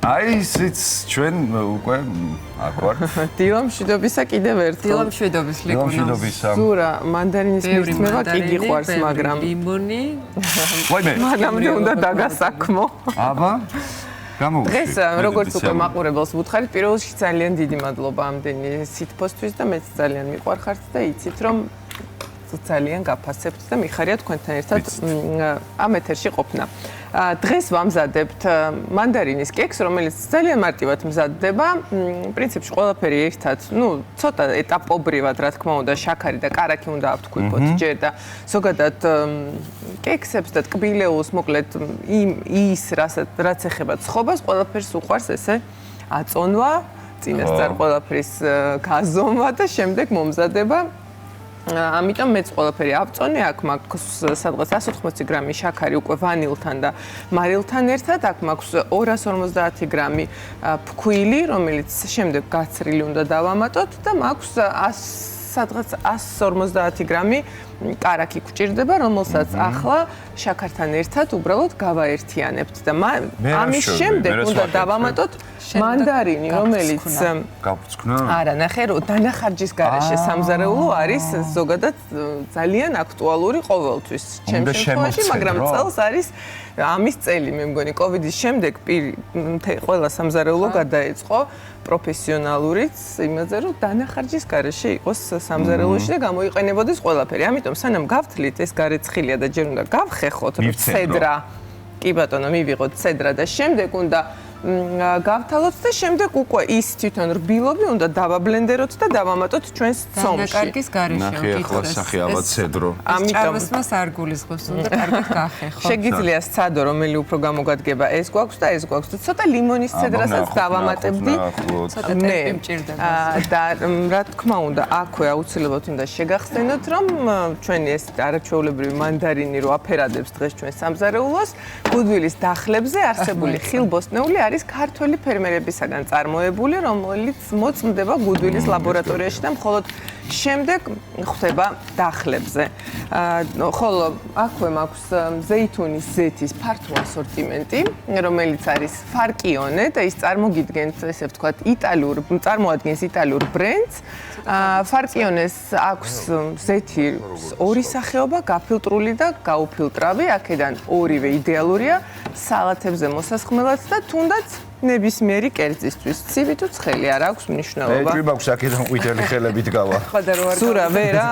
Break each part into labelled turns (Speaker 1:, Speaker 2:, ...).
Speaker 1: აი ისიც ჩვენ უკვე აქ ვართ.
Speaker 2: დილამშვიდობისა კიდევ ერთხელ.
Speaker 3: დილამშვიდობის ლიკუნავს.
Speaker 2: ზურა, მანდარინის მირთმევა კი გიყვარს, მაგრამ
Speaker 3: ლიმონი.
Speaker 1: ვაიმე.
Speaker 2: მანამდე უნდა დაგასაქმო.
Speaker 1: აბა.
Speaker 2: დღეს როგორც უკვე მაყურებელს ვუთხარით, პირველ რიგში ძალიან დიდი მადლობა ამდენი სითბოსთვის და მეც ძალიან მიყვარხართ და იცით რომ ძალიან გაფასებთ და მიხარია თქვენთან ერთად ამ ეთერში ყოფნა. დღეს ვამზადებთ მანდარინის კექს, რომელიც ძალიან მარტივად მზადდება. პრინციპში ყველაფერი ერთად, ცოტა ეტაპობრივად, რა თქმა უნდა, შაქარი და კარაქი უნდა ავთქვიფოთ ჯერ და ზოგადად კექსებს და ტკბილეულს, მოკლედ ის რაც ეხება ცხობას, ყველაფერს უყვარს ესე აწონვა, წინასწარ ყველაფრის გაზომვა და შემდეგ მომზადება. ამიტომ მეც ყველაფერი ავწონე, აქ მაქვს სადღაც 180 გრამი შაქარი უკვე ვანილთან და მარილთან ერთად, აქ მაქვს 250 გრამი ფქვილი, რომელიც შემდეგ გაცრილი უნდა დავამატოთ და მაქვს სადღაც 150 გრამი კარაქი გვჭირდება, რომელსაც ახლა შაქართან ერთად უბრალოდ გავაერთიანებთ და ამის შემდეგ უნდა დავამატოთ მანდარინი, რომელიც
Speaker 1: გავწკნა?
Speaker 2: არა, ნახე, დანახარჯის გარეშე სამზარეულო არის ზოგადად ძალიან აქტუალური ყოველთვის ჩემს შემთხვევაში, მაგრამ წელს არის ამის წელი, მე მგონი, კოვიდის შემდეგ ყველა სამზარეულო გადაეწყო პროფესიონალურიც იმაზე, რომ დანახარჯის გარეშე იყოს სამზარეულოში და გამოიყენებოდეს ყველაფერი. ამიტომ სანამ გავთლით, ეს გარეცხილია და ჯერ უნდა გავხეხოთ, რომ ცედრა, კი ბატონო, მივიღოთ ცედრა და შემდეგ უნდა გავთალოთ და შემდეგ უკვე ის თვითონ რბილობი უნდა დავაბლენდეროთ და დავამატოთ ჩვენს ცომში.
Speaker 3: დანაკარგის გარეშე
Speaker 1: ნახე ახლა სახე აბა ცედრო.
Speaker 3: ჭარბასმას არ გულისხმობს, უნდა კარგად გახეხო.
Speaker 2: შეგიძლია სცადო, რომელი უფრო გამოგადგება, ეს გვაქვს და ეს გვაქვს და ცოტა ლიმონის ცედრასაც დავამატებდი.
Speaker 3: ცოტა ტერპი მჭირდება.
Speaker 2: და რა თქმა უნდა, აქვე აუცილებლად უნდა შეგახსენოთ, რომ ჩვენი ეს არაჩვეულებრივი მანდარინი რო აფერადებს დღეს ჩვენ სამზარეულოს, გუდვილის დახლებზე არსებული ხილბოსტნეული არის ქართველი ფერმერებისაგან წარმოებული, რომელიც მოწმდება გუდვილის ლაბორატორიაში და მხოლოდ შემდეგ ხდება დახლებზე. ხოლო აქვე მაქვს ზეითუნის ზეთის ფართო ასორტიმენტი, რომელიც არის ფარკიონე და ის წარმოგიდგენთ, ესე ვთქვათ, წარმოადგენს იტალიურ ბრენდს. ფარკიონეს აქვს ზეთი ორი სახეობა, გაფილტრული და გაუფილტრავი, აქედან ორივე იდეალურია სალათებზე მოსასხმელად და თუნდაც ნებისმიერი კერძისთვის. ცივი თუ ცხელი არ აქვს მნიშვნელობა.
Speaker 1: მე გვაქვს აქედან ყვითელი ხელებით გავა.
Speaker 2: სურა ვერა?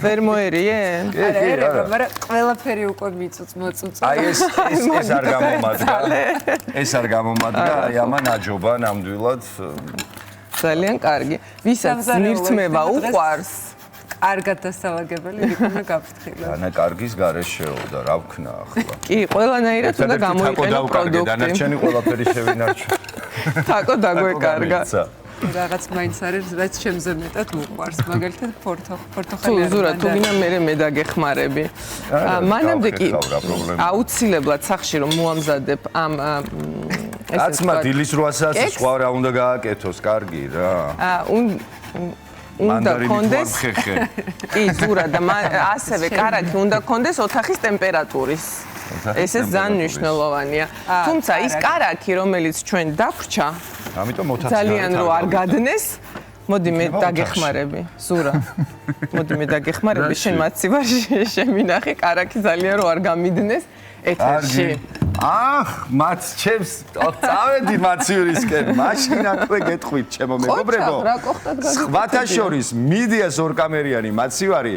Speaker 2: ვერ მოერიე?
Speaker 3: არა, მაგრამ ყველაფერი უკვე მიწუწმოწუწა.
Speaker 1: აი ეს არ გამომადგა. ეს არ გამომადგა, აი ამან აჯობა ნამდვილად.
Speaker 2: ძალიან კარგი. ვისაც მირთმევა უყვარს,
Speaker 3: კარგად დასალაგებელი იქნება გაფრთხილება.
Speaker 1: დანაკარგის გარეშეო და რა ვქნა ახლა.
Speaker 2: კი, ყველანაირად უნდა გამოიყენო პროდუქტი.
Speaker 1: დანარჩენი ყველაფერი შევინარჩუნე.
Speaker 2: თაკო დაგვეკარგა.
Speaker 3: რაღაც მაინც არის, რაც ჩემზე მეტად უყვარს, მაგალითად პორტოხალი.
Speaker 2: ზურა, თუ გინდა მე დაგეხმარები. მანამდე კი აუცილებლად სახში რომ მოამზადებ ამ
Speaker 1: კაცმა დილის 800-ს სხვა რა უნდა გააკეთოს, კარგი რა.
Speaker 2: უნდა კონდეს. კი, ზურა და ასევე კარაქი უნდა კონდეს ოთახის ტემპერატურის. ესეც ძალიან მნიშვნელოვანია. თუმცა ის კარაქი, რომელიც ჩვენ დაგვჭა,
Speaker 1: ამიტომ ოთახს
Speaker 2: ძალიან რო არ გადნეს, მოდი მე დაგეხმარები, ზურა. მოდი მე დაგეხმარები, შენ მაცივარში შემინახე, კარაქი ძალიან რო არ გამიდნეს ეთერში.
Speaker 1: მათ ჩემს წავედი მაცივარისკენ, მაშინ აქვე გეტყვით, ჩემო მეგობრებო. სხვათა შორის მიდიას ორკამერიანი მაცივარი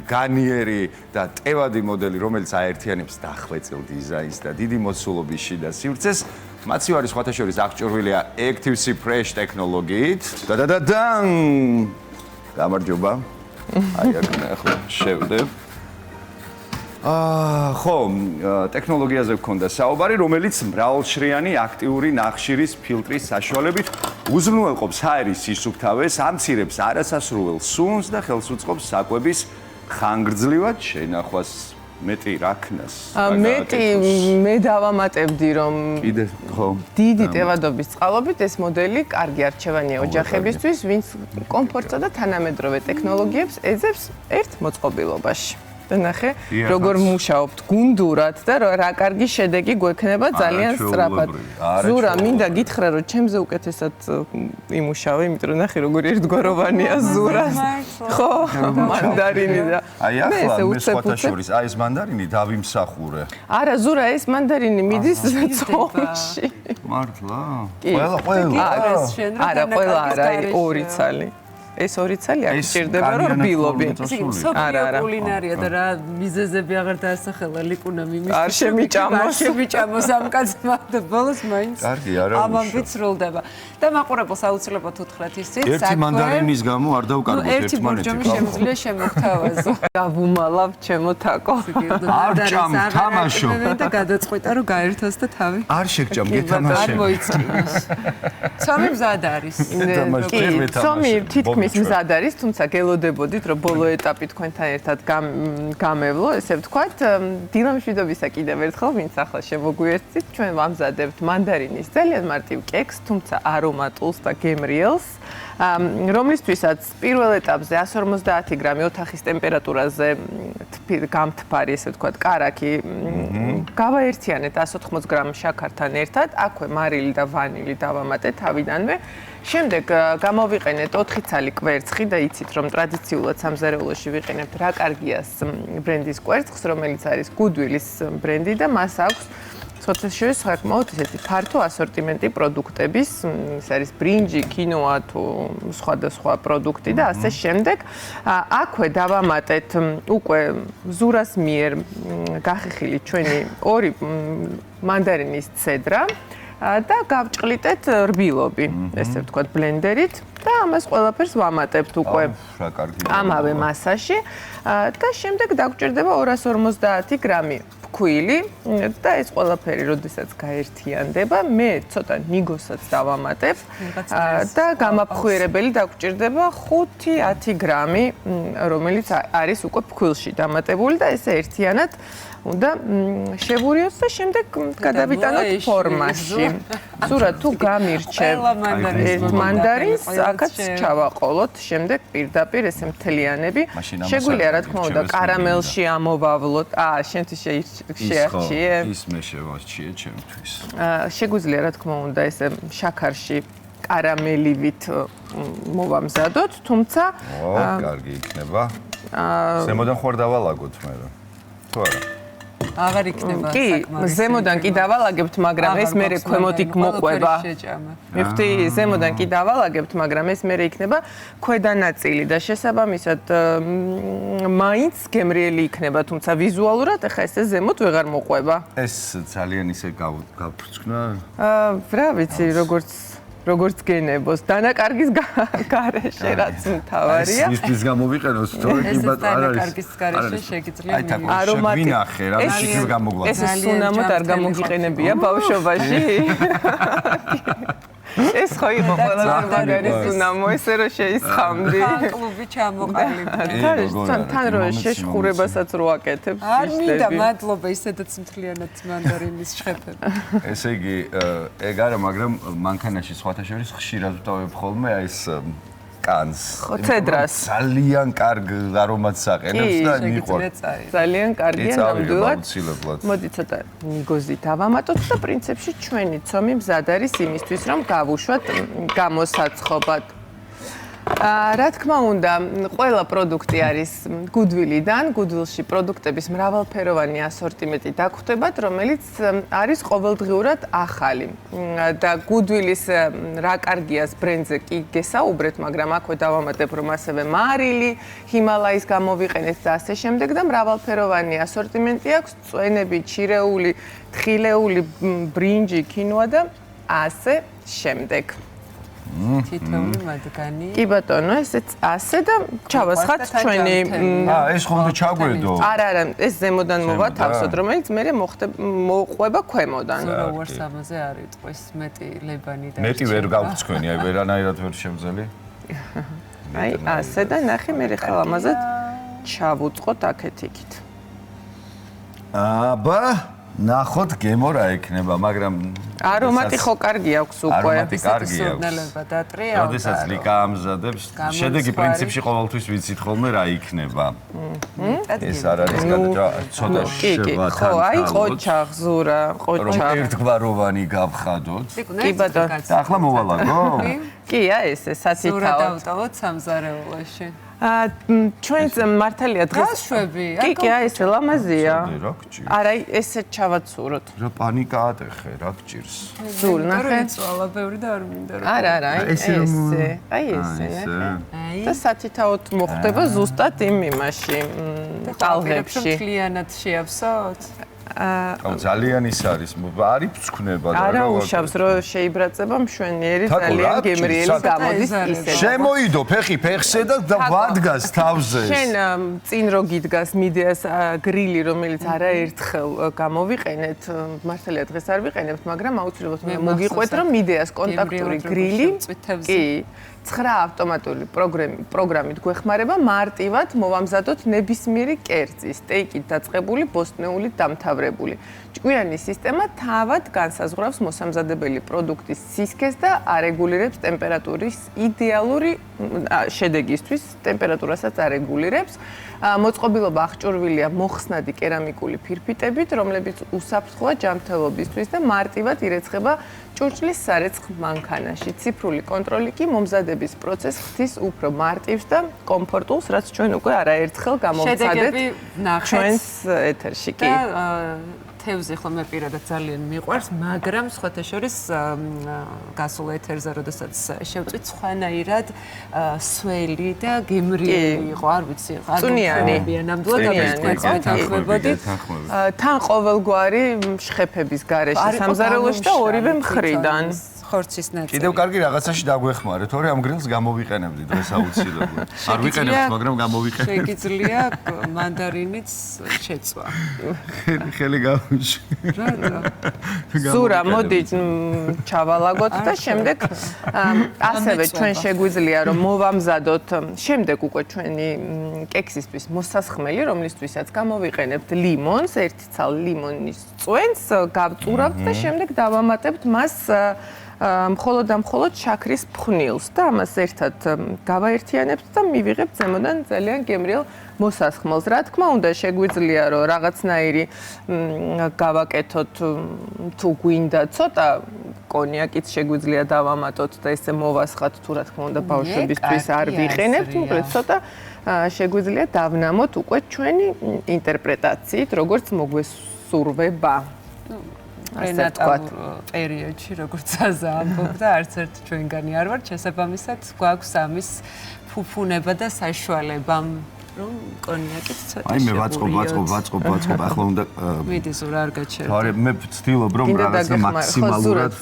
Speaker 1: განიერი და ტევადი მოდელი, რომელიც აერთიანებს დახვეწილ დიზაინს და დიდი მოცულობის შიდა სივრცეს, მაცივარი სხვათა შორის აღჭურვილია Active-C Fresh ტექნოლოგიით. და-და-და-დან! გამარჯობა. აი აქ ახლა შევდებ. ხო, ტექნოლოგიაზე გვქონდა საუბარი, რომელიც მრავალშრიანი აქტიური ნახშირის ფილტრის საშუალებით უზრუნველყოფს ჰაერის სისუფთავეს, ამცირებს არასასრუელ სუნს და ხელს უწყობს საკვების ხანგრძლივად შენახვას. მეტი რაქნას.
Speaker 2: მე დავამატებდი, რომ დიდი ტევადობის წყალობით ეს მოდელი კარგი არჩევანია ოჯახებისთვის, ვინც კომფორტსა და თანამედროვე ტექნოლოგიებს ეძებს ერთ მოწყობილობაში. და ნახე როგორ მუშაობთ გუნდურად და რა კარგი შედეგი გვექნება ძალიან სწრაფად. ზურა, მინდა გითხრა რომ ჩემზე უკეთესად იმუშავე, იმიტომ რომ ნახე როგორი ერთგვაროვანია ზურას. ხო, მანდარინი და
Speaker 1: აი ახლა მე სხვათა შორის აი ეს მანდარინი დავიმსახურე.
Speaker 2: არა, ზურა, ეს მანდარინი მიდის წონში.
Speaker 1: მართლა?
Speaker 3: ყველა.
Speaker 2: არა, ყველა არა, ორი ცალი. ეს ორი ცალი არ გჭირდება რომ რბილობი.
Speaker 3: არა, კულინარია და რა მიზეზები აღარ დაასახელა ლიკუნა მიმის.
Speaker 2: არ
Speaker 3: შემიჭამოს ამ კაცმა და ბოლოს მაინც.
Speaker 1: კარგი, არა.
Speaker 3: ამან ვიცრულდება. და მაყურებელს აუცილებლად უთხრათ ისიც,
Speaker 1: ერთი მანდარინის გამო არ დავკარგოთ ერთმანეთს.
Speaker 3: ერთი ბორჯომი შემიძლია შემოგთავაზო.
Speaker 2: გავუმალავ ჩემო თაკო.
Speaker 1: არ ჭამ, თამაშო.
Speaker 3: და გადაწყვიტა რომ გაერთოს და თავი.
Speaker 1: არ შეგჭამ, გეთამაშე.
Speaker 3: არ მოიწინოს. ცომი მზად არის.
Speaker 2: ცომი თითქმის მზად არის, თუმცა გელოდებოდით, რომ ბოლო ეტაპი თქვენთან ერთად გამევლო, ესე ვთქვათ, დილამშვიდობისა კიდევ ერთხელ, ვინც ახლა შემოგვიერთდით, ჩვენ ვამზადებთ მანდარინის ძალიან მარტივ კექს, თუმცა არომატულს და გემრიელს, რომლისთვისაც პირველ ეტაპზე 150 გრამი ოთახის ტემპერატურაზე გამთბარი, ესე ვთქვათ, კარაქი გავაერთიანეთ 180 გრამ შაქართან ერთად, აქვე მარილი და ვანილი დავამატეთ თავიდანვე. შემდეგ გამოვიყენეთ 4 ცალი კვერცხი და იცით რომ ტრადიციულად სამზარეულოში ვიყენებთ რა კარგიას ბრენდის კვერცხს, რომელიც არის გუდვილის ბრენდი და მას აქვს სოციალში საკმაოდ ისეთი ფართო ასორტიმენტი პროდუქტების, ეს არის ბრინჯი, კინოა თუ სხვადასხვა პროდუქტი და ასე შემდეგ. აქვე დავამატეთ უკვე ზურას მიერ გახიხილი ჩვენი ორი მანდარინის ცედრა და გავჭყლიტეთ რბილობი, ესე ვთქვათ, ბლენდერით და ამას ყველაფერს ვამატებთ უკვე ამავე მასაში და შემდეგ დაგვჭირდება 250 გრამი ფქვილი და ეს ყველაფერი როდესაც გაერთიანდება, მე ცოტა ნიგოსაც დავამატებ და გამაფხვიერებელი დაგვჭირდება 5-10 გრამი, რომელიც არის უკვე ფქვილში დამატებული და ესე ერთიანად უნდა შევურიოს და შემდეგ გადავიტანოთ ფორმაში. ზურა, თუ გამირჩევ ერთ მანდარინს, აქაც ჩავაყოლოთ, შემდეგ პირდაპირ ესე მთლიანები. შეგვიძლია, რა თქმა უნდა, კარამელში ამოვავლოთ. შენთვის შეარჩიე?
Speaker 1: ის მე შევარჩიე ჩემთვის.
Speaker 2: შეგვიძლია, რა თქმა უნდა, ესე შაქარში კარამელივით მოვამზადოთ, თუმცა
Speaker 1: კარგი იქნება. ზემოდან ხوار დავალაგოთ მე. თუ არა?
Speaker 3: აღარ იქნება
Speaker 2: საკმარისი. კი, ზემოდან კი დავალაგებთ, მაგრამ ეს მე ქვემოთ იქ მოყვება. მივხვდი, ზემოდან კი დავალაგებთ, მაგრამ ეს მე იქნება ქვედა ნაწილი და შესაბამისად მაინც გემრიელი იქნება, თუმცა ვიზუალურად ახლა ესე ზემოთ ვეღარ მოყვება.
Speaker 1: ეს ძალიან ისე გაფრცხნა.
Speaker 2: რა ვიცი, როგორც გენებოს, დანაკარგის გარეშე რაც მთავარია.
Speaker 1: ეს ის გამოვიყენოს, თორე კი ბატონო არ არის.
Speaker 3: დანაკარგის გარეშე შეგიძლია
Speaker 2: არომატი.
Speaker 1: ვინახე, რა შეგიძლია გამოგვაქვს.
Speaker 2: ეს სუნამოდ არ გამოგიყენებია ბავშვობაში. ეს ხო იყო ყველაზე მაგარი სუნამო, ესე რომ შეისხამდი.
Speaker 3: კლუბი ჩამოყალიბდა.
Speaker 2: თან რო შეშხურებასაც რო აკეთებ,
Speaker 3: არ მინდა, მადლობა, ისედაც მთლიანად მანდარინის შეფება.
Speaker 1: ესე იგი, ეგ არა, მაგრამ მანქანაში სხვათა შორის ხშირად ვტოვებ ხოლმე აი ეს კანს.
Speaker 2: ხო, ცედრას.
Speaker 1: ძალიან კარგ არომატს აყენებს და მიყვარს.
Speaker 2: ძალიან კარგია ნამდვილად.
Speaker 1: აუცილებლად.
Speaker 2: მოდი ცოტა ნიგოზი დავამატოთ და პრინციპში ჩვენი ცომი მზად არის იმისთვის, რომ გავუშვათ გამოსაცხობად. რა თქმა უნდა, ყველა პროდუქტი არის გუდვილიდან, გუდვილში პროდუქტების მრავალფეროვანი ასორტიმენტი დაგვხვდებათ, რომელიც არის ყოველდღიურად ახალი. და გუდვილის რა კარგიას ბრენდზე კი გესაუბრეთ, მაგრამ აქვე დავამატებ, რომ ასევე მარილი, ჰიმალაის გამოვიყენეთ და ასე შემდეგ და მრავალფეროვანი ასორტიმენტი აქვს, წვენები, ჩირეული, თხილეული, ბრინჯი, კინოა და ასე შემდეგ.
Speaker 3: თითოეული მათგანი.
Speaker 2: კი ბატონო, ესეც ასე და ჩავასხათ ჩვენი
Speaker 1: ეს ხომ უნდა ჩაგვედო?
Speaker 2: არა, ეს ზემოდან მოვათავსოთ, რომელიც მე მოყვება ქვემოდან.
Speaker 3: როგორც ამაზე არ იტყვის მეტი ლებანი და
Speaker 1: მეტი ვერ გავწვენი, აი ვერანაირად ვერ შემძელი.
Speaker 2: აი, ასე და ნახე მე ხელ ამაზე ჩავუწყოთ აქეთ იქით.
Speaker 1: აბა ნახოთ გემო რა ექნება, მაგრამ
Speaker 2: არომატი ხო კარგი აქვს უკვე.
Speaker 1: არომატი კარგი აქვს.
Speaker 3: სურნელება დატრია.
Speaker 1: როდესაც ლიკა ამზადებს, შედეგი პრინციპში ყოველთვის ვიცით ხოლმე რა იქნება. ეს არ არის ცოტა შევათან.
Speaker 2: ხო, აი ყოჩა ღზურა, ყოჩა.
Speaker 1: ერთგვაროვანი გავხადოთ.
Speaker 3: კი
Speaker 2: ბატონო.
Speaker 1: და ახლა მოვალაგო?
Speaker 2: კი, ესე
Speaker 3: სურა
Speaker 2: სათითაოდ.
Speaker 3: დავტოვოთ სამზარეულოში.
Speaker 2: ჩვენს მართალია დღეს
Speaker 3: გაშვები,
Speaker 2: კი, ესე ლამაზია.
Speaker 1: რა გჭირს?
Speaker 2: არა, ესე ჩავაცუროთ.
Speaker 1: რა პანიკა ატეხე, რა გჭირს?
Speaker 2: ზურ ნახე.
Speaker 3: წვალა ბევრი და არ მინდა რომ.
Speaker 2: არა, ესე. აი ესე. და სათითაოდ მოხდება ზუსტად იმ იმაში, ტალღებში.
Speaker 3: კლიანად შეავსოთ.
Speaker 1: აუ ძალიან ის არის, არის ფცქნება და
Speaker 2: არა უშავს რომ შეიბრაწება მშვენიერი ძალიან გემრიელი გამოდის ისე.
Speaker 1: შემოიდო ფეხი ფეხზე და ვადგას თავზე.
Speaker 2: შენ წინ რო გიდგას მიდეას გრილი რომელიც არაერთხელ გამოვიყენეთ, მართალია დღეს არ ვიყენებთ, მაგრამ აუცილებლად მოგიყვეთ რომ მიდეას კონტაქტური გრილი კი 9 ავტომატური პროგრამით გვეხმარება მარტივად მოვამზადოთ ნებისმიერი კერძი, სტეიკით დაწყებული, ბოსტნეულით დამთავრებული. ჭკვიანი სისტემა თავად განსაზღვრავს მოსამზადებელი პროდუქტის სისქეს და არეგულირებს ტემპერატურის იდეალური შედეგისთვის, ტემპერატურასაც არეგულირებს. მოწყობილობა აღჭურვილია მოხსნადი კერამიკული ფირფიტებით, რომლებიც უსაფრთხოა ჯანმრთელობისთვის და მარტივად ირეცხება ჭურჭლის სარეცხ მანქანაში. ციფრული კონტროლი კი მომზადების პროცესს ხდის უფრო მარტივს და კომფორტულს, რაც ჩვენ უკვე არაერთხელ გამოვცადეთ ჩვენს ეთერში. კი.
Speaker 3: თევზი ხო მე პირადად ძალიან მიყვარს, მაგრამ სხვათა შორის გასულ ეთერზე, როდესაც შევწვით სხვანაირად სველი და გემრიელი იყო, არ ვიცი,
Speaker 2: წვნიანი.
Speaker 3: ნამდვილად თქვენს მეთანხმებოდით.
Speaker 2: თან ყოველგვარი შხეფების გარეშე სამზარეულოში და ორივე მხრიდან.
Speaker 3: ხორცის ნაწილი.
Speaker 1: კიდევ კარგი რაღაცაში დაგვეხმარე, თორე ამ გრილს გამოვიყენებდი დღეს აუცილებლად. არ ვიყენებთ, მაგრამ გამოვიყენებთ.
Speaker 3: შეგიძლია მანდარინიც შეცვა.
Speaker 1: ხელი გავუშვი.
Speaker 2: ზურა, მოდი ჩავალაგოთ და შემდეგ ასევე ჩვენ შეგვიძლია რომ მოვამზადოთ შემდეგ უკვე ჩვენი კექსისთვის მოსასხმელი, რომლისთვისაც გამოვიყენებთ ლიმონს, ერთი ცალ ლიმონის წვენს, გავწურავთ და შემდეგ დავამატებთ მას მხოლოდ და მხოლოდ შაქრის ფხვნილს და ამას ერთად გავაერთიანებთ და მივიღებთ ზემოდან ძალიან გემრიელ მოსასხმელს. რა თქმა უნდა, შეგვიძლია რომ რაღაცნაირი გავაკეთოთ თუ გვინდა ცოტა კონიაკიც შეგვიძლია დავამატოთ და ესე მოვასხათ თუ რა თქმა უნდა ბავშვებისთვის არ ვიყენებთ, უბრალოდ ცოტა შეგვიძლია დავნამოთ უკვე ჩვენი ინტერპრეტაციით, როგორც მოგვესურვება.
Speaker 3: პრენატალურ პერიოდში, როგორც აზა ამბობდა, არც ერთ ჩვენგანი არ ვარ, შესაბამისად, გვაქვს ამის ფუფუნება და საშუალება, რომ კონიაკით ცოტა
Speaker 1: აი მე ვაწყობ, ახლა უნდა
Speaker 3: მიდი ზურა არ გაჩერდა.
Speaker 1: თორე მე ვცდილობ რომ რაღაცა მაქსიმალურად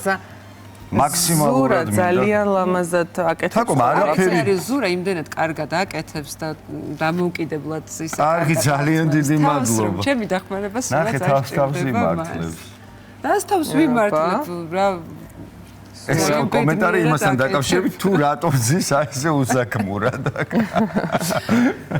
Speaker 2: ზურა ძალიან ლამაზად აკეთებს.
Speaker 1: თაკო, არაფერი.
Speaker 3: ზურა იმდენად კარგად აკეთებს და დამოუკიდებლად ის
Speaker 1: კარგი, ძალიან დიდი მადლობა.
Speaker 3: ჩემი დახმარება სულაც
Speaker 1: ნახე თავს იმართლებს.
Speaker 3: რას თავს ვიმართლებ რა
Speaker 1: ეს კომენტარი იმასთან დაკავშირებით თუ რატომ ზის ასე უსაქმურად.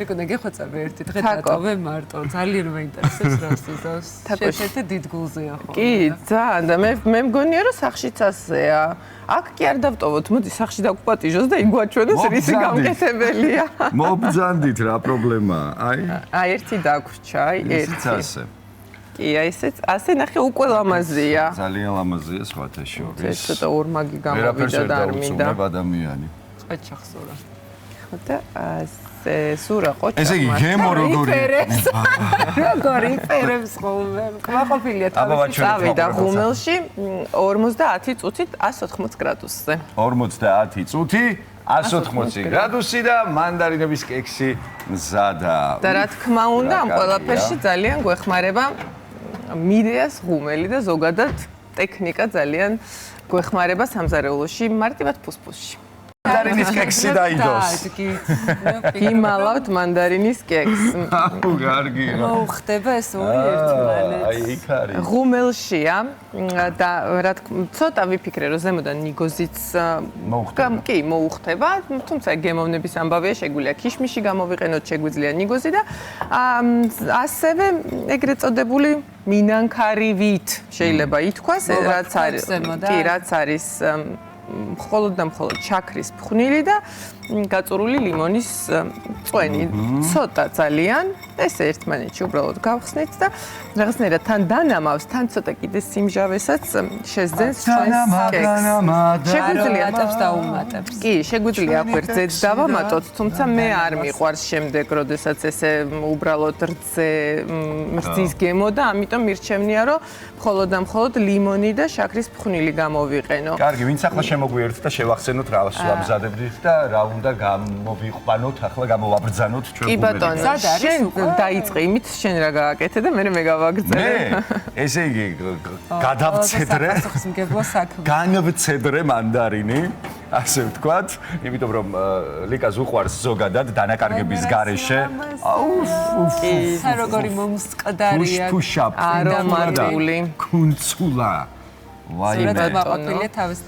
Speaker 3: მეკონა გეხვეწები ერთი დღე დატოვე მარტო ძალიან მეინტერესებს რას იზავს. შეშეთე დიდ გულზეა ხო?
Speaker 2: კი, ძალიან და მე მგონია რომ სახშიც ასეა. აქ კი არ დავტოვოთ, მოდი სახში დაგუპატიჟოს და იგვაჩვენოს რისი გამკეთებელია.
Speaker 1: მობძანდით რა პრობლემაა?
Speaker 2: აი ერთი დაგვრჩა, აი
Speaker 1: ერთი. ასე.
Speaker 2: კი, აი ესეც ასე ნახე უკვე ლამაზია.
Speaker 1: ძალიან ლამაზია სხვათა შორის.
Speaker 2: ეს ცოტა ორმაგი გამოვიდა და არ მინდა.
Speaker 1: ადამიანი.
Speaker 3: ყეჩახსურა.
Speaker 2: ხო და ასე სურა ყოჩა.
Speaker 1: ესე იგი გემო როგორი?
Speaker 3: როგორი ფერებს ხოლმე. კმაყოფილია თავის
Speaker 2: წავიდა ღუმელში 50 წუთით 180 გრადუსზე.
Speaker 1: 50 წუთი 180 გრადუსი და მანდარინების კექსი მზადაა.
Speaker 2: და რა თქმა უნდა, ამ ყველაფერში ძალიან გვეხმარება მიდეას ღუმელი და ზოგადად ტექნიკა ძალიან გვეხმარება სამზარეულოში, მარტივად ფუსფუსში.
Speaker 1: მანდარინის კექსი დაიდოს.
Speaker 2: იმალავთ მანდარინის კექს.
Speaker 1: აუ, კარგი.
Speaker 3: მოუხდება ეს ორი ერთმანეთს.
Speaker 1: აი, იქ არის.
Speaker 2: ღუმელშია და რა თქმა უნდა, ცოტა ვიფიქრე, რომ ზემოდან ნიგოზიც კი მოუხდება, თუმცა გემოვნების ამბავია, შეგვიძლია ქიშმიში გამოვიყენოთ, შეგვიძლია ნიგოზი და ასევე ეგრეთ წოდებული მინანქარივით შეიძლება ითქვას, რაც არის კი, რაც არის მხოლოდ და მხოლოდ შაქრის ფხვნილი და გაწურული ლიმონის წვენი. ცოტა ძალიან ეს ერთმანეთში უბრალოდ გავხსნით და რაღაცნაირად თან დანამავს, თან ცოტა კიდე სიმჟავესაც შეძენს ჩვენს კექს. შეგვიძლია
Speaker 3: ატებს და უმატებს.
Speaker 2: კი, შეგვიძლია აქვე რძეც დავამატოთ, თუმცა მე არ მიყვარს შემდეგ, როდესაც ესე უბრალოდ რძის გემო და ამიტომ მირჩევნია, რომ მხოლოდ და მხოლოდ ლიმონი და შაქრის ფხვნილი გამოვიყენო.
Speaker 1: კარგი, ვინც ახლა შემოგვიერთთ და შევახსენოთ რა ვამზადებდით და რა უნდა გამოვიყვანოთ, ახლა გამოვაბრძანოთ ჩვენ
Speaker 2: კი ბატონო, შენ დაიწყე იმით, შენ რა გააკეთე და მე გავაგრძელე.
Speaker 1: ესე იგი, გადავცედრე. განვცედრე მანდარინი. ასე ვთქვათ, იმიტომ რომ ლიკას უყვარს ზოგადად დანაკარგების გარეშე. აუ,
Speaker 3: როგორი მომსყდარია.
Speaker 2: არომატული.
Speaker 1: კუნცულა.
Speaker 3: ვაიმე. მაყოფილია თავის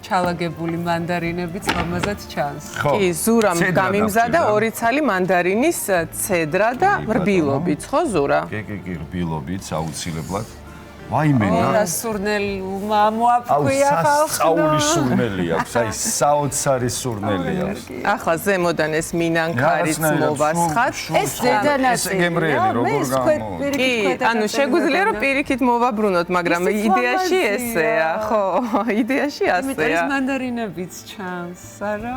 Speaker 3: ჩალაგებული მანდარინებიც რომელზეც ჩანს.
Speaker 2: კი, ზურამ გამიმზადა 2 ცალი მანდარინის ცედრა და რბილობით, ხო ზურა?
Speaker 1: კი, რბილობით აუცილებლად. ვაიმე,
Speaker 3: რა სურნელი მოაფქვია ხალხს.
Speaker 1: საული სურნელი აქვს, აი საოცარი სურნელი აქვს.
Speaker 2: ახლა ზემოდან ეს მინანქარიც მოვასხათ.
Speaker 3: ეს ზედანაწილი.
Speaker 1: გემრიელი როგორ გამოვა?
Speaker 2: კი, ანუ შეგვიძლია რომ პირიქით მოვაბრუნოთ, მაგრამ იდეაში ესეა, ხო, იდეაში ასეა.
Speaker 3: იმიტომ ის მანდარინებიც ჩანს, არა?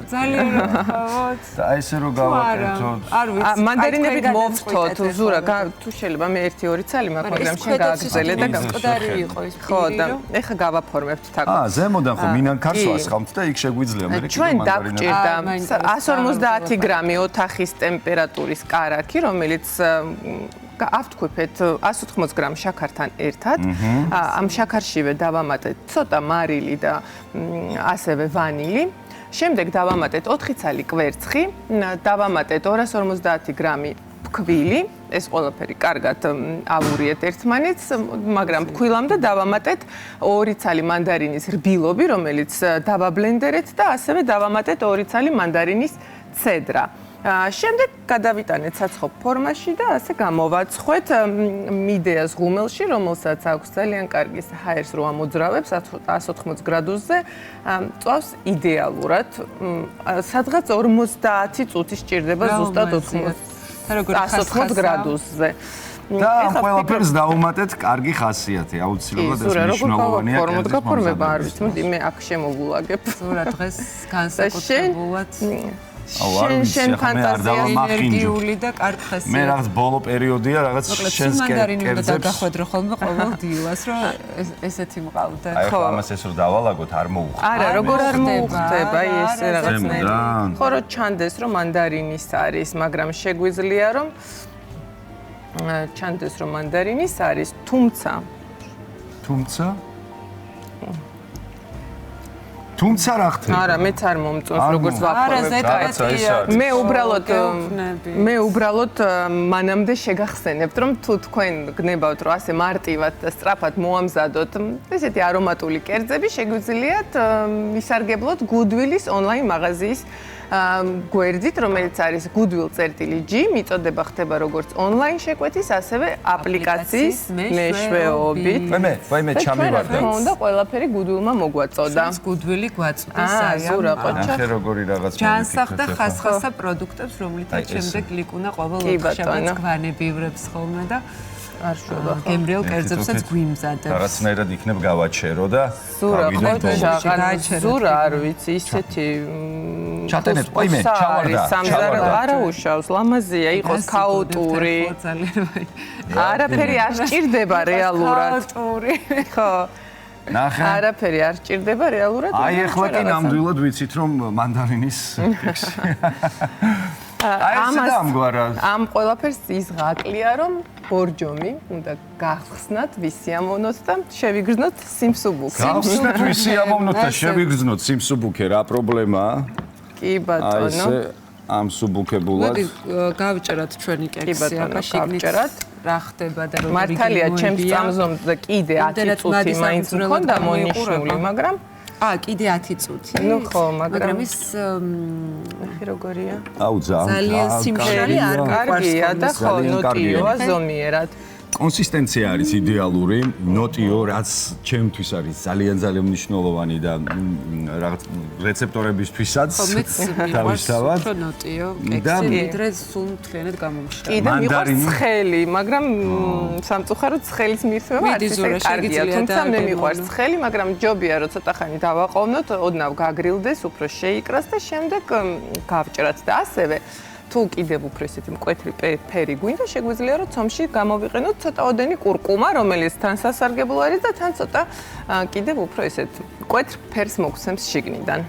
Speaker 3: ძალიან როხავთ.
Speaker 1: და ესე რომ გავაკეთოთ.
Speaker 3: არ ვიცი.
Speaker 2: მანდარინებით მოვთოთ, ზურა, თუ შეიძლება მე 1-2 ცალი მაქვს, მაგრამ შენ გააგრძელე და
Speaker 3: გამყდარი იყო ის
Speaker 2: ხო და ეხა გავაფორმებთ თაგვ.
Speaker 1: ზემოდან ხო მინანქარს ვასხამთ და იქ შეგვიძლია მე
Speaker 2: ჩვენ დაგჭირდა 150 გრამი ოთახის ტემპერატურის კარაქი, რომელიც ავთქვიფეთ 180 გრამ შაქართან ერთად. ამ შაქარშივე დავამატეთ ცოტა მარილი და ასევე ვანილი. შემდეგ დავამატეთ 4 ცალი კვერცხი, დავამატეთ 250 გრამი ფქვილი, ეს ყველაფერი კარგად ავურიეთ ერთმანეთს, მაგრამ ფქვილამდე დავამატეთ 2 ცალი მანდარინის რბილობი, რომელიც დავაბლენდერეთ და ასევე დავამატეთ 2 ცალი მანდარინის ცედრა. შემდეგ გადავიტანეთ საცხობ ფორმაში და ასე გამოვაცხვეთ მიდეას ღუმელში, რომელსაც აქვს ძალიან კარგი ჰაერს რო ამოძრავებს 180 გრადუსზე, წვავს იდეალურად. სადღაც 50 წუთი სჭირდება ზუსტად 180 გრადუსზე.
Speaker 1: და ამ ყველაფერს დავუმატეთ კარგი ხასიათი, აუცილებლად ეს მნიშვნელოვანია.
Speaker 2: გაფორმება არ ვიცი, მოდი მე აქ შემოვულაგებ.
Speaker 3: ზურა დღეს განსაკუთრებულად
Speaker 2: შენ ფანტაზია
Speaker 3: ენერგიული და კარგი ხასიათი.
Speaker 1: მე რაღაც ბოლო პერიოდია, რაღაც შენს
Speaker 3: კერძებს დაგახვედრო ხოლმე ყოველ დილას, რომ ესეთი მყავდა.
Speaker 1: ხო, ამას ეს რო დავალაგოთ, არ მოუხდება.
Speaker 2: არა, როგორ არ მოუხდება, ეს რაღაცნაირი. ხო, რომ ჩანდეს, რომ მანდარინის არის, მაგრამ შეგვიძლია, რომ ჩანდეს, რომ მანდარინის არის, თუმცა რა ხდება? არა, მეც არ მომწონს როგორც ვაფორმებ. მე უბრალოდ მანამდე შეგახსენებთ, რომ თუ თქვენ გნებავთ, რომ ასე მარტივად და სწრაფად მოამზადოთ ესეთი არომატული კერძები, შეგვიძლიათ მისარგებლოთ Goodwill-ის ონლაინ მაღაზიის გვერდით, რომელიც არის Goodwill.g, მიწოდება ხდება როგორც ონლაინ შეკვეთის, ასევე აპლიკაციის მეშვეობით.
Speaker 1: ვაიმე ჩამივარდა.
Speaker 2: და ყველაფერი Goodwill-მა მოგვაწოდა.
Speaker 3: Goodwill-ი გვაწვდის აი
Speaker 2: ზურა ყოჩა.
Speaker 1: ახე როგორი რაღაც
Speaker 3: ჯანსაღ და ხასხასა პროდუქტებს, რომლითაც შემდეგ ლიკუნა ყოველ ოთხშაბათს გვანებივრებს ხოლმე და არ შვება. გემრიელ კერძებსაც გვიმზადებს.
Speaker 1: რაღაცნაირად იქნებ გავაჩერო და
Speaker 2: ზურა ყოჩა, ზურა არ ვიცი, ისეთი
Speaker 1: ჩატენეთ, ვაიმე, ჩავარდა.
Speaker 2: არა უშავს, ლამაზია, იყოს ქაოტური. არაფერი არ სჭირდება რეალურად.
Speaker 3: ქაოტური.
Speaker 2: ხო.
Speaker 1: ნახე.
Speaker 2: არაფერი არ სჭირდება რეალურად.
Speaker 1: აი ახლა კი ნამდვილად ვიცით რომ მანდარინის
Speaker 2: ამ ყველაფერს ის ღაკლია, რომ ბორჯომი უნდა გახსნათ, ვისი ამოვნოთ და შევიგრძნოთ სიმსუბუქე.
Speaker 1: გახსნათ, ვისი ამოვნოთ და შევიგრძნოთ სიმსუბუქე, რა პრობლემაა?
Speaker 2: კი ბატონო.
Speaker 1: აი ესე ამ სუბუქებულად.
Speaker 3: მოდი გავჭერათ ჩვენი კექსი, აბა შეგნით რა ხდება და როგორ
Speaker 2: მართალია, ჩემს წამზომზე კიდე 10 წუთი მაინც მქონდა მონიშნული, მაგრამ
Speaker 3: კიდე 10 წუთი.
Speaker 2: ნუ ხო, მაგრამ
Speaker 3: ის
Speaker 2: ნახე როგორია.
Speaker 1: აუ
Speaker 3: ძალიან სიმშრალე არ
Speaker 2: კარგია და ხო, ნოტიოა ზომიერად.
Speaker 1: კონსისტენცია არის იდეალური, ნოტიო, რაც ჩემთვის არის ძალიან მნიშვნელოვანი და რაღაც რეცეპტორებისთვისაც
Speaker 3: თავისთავად ნოტიო, კექსი ვიდრე სულ მთლიანად გამომშრალი.
Speaker 2: კიდე მიყვარს ცხელი, მაგრამ სამწუხაროდ ცხელის მირთმევა არის ისე კარგია, თუმცა მე მიყვარს ცხელი, მაგრამ ჯობია რომ ცოტა ხანი დავაყოვნოთ, ოდნავ გაგრილდეს, უფრო შეიკრას და შემდეგ გავჭრათ და ასევე თუ კიდევ უფრო ესეთი მკვეთრი ფერი გვინდა, შეგვიძლია რომ ცომში გამოვიყენოთ ცოტა ოდენი კურკუმა, რომელიც თან სასარგებლო არის და თან ცოტა კიდევ უფრო ესეთ მკვეთრ ფერს მოგცემს შიგნიდან.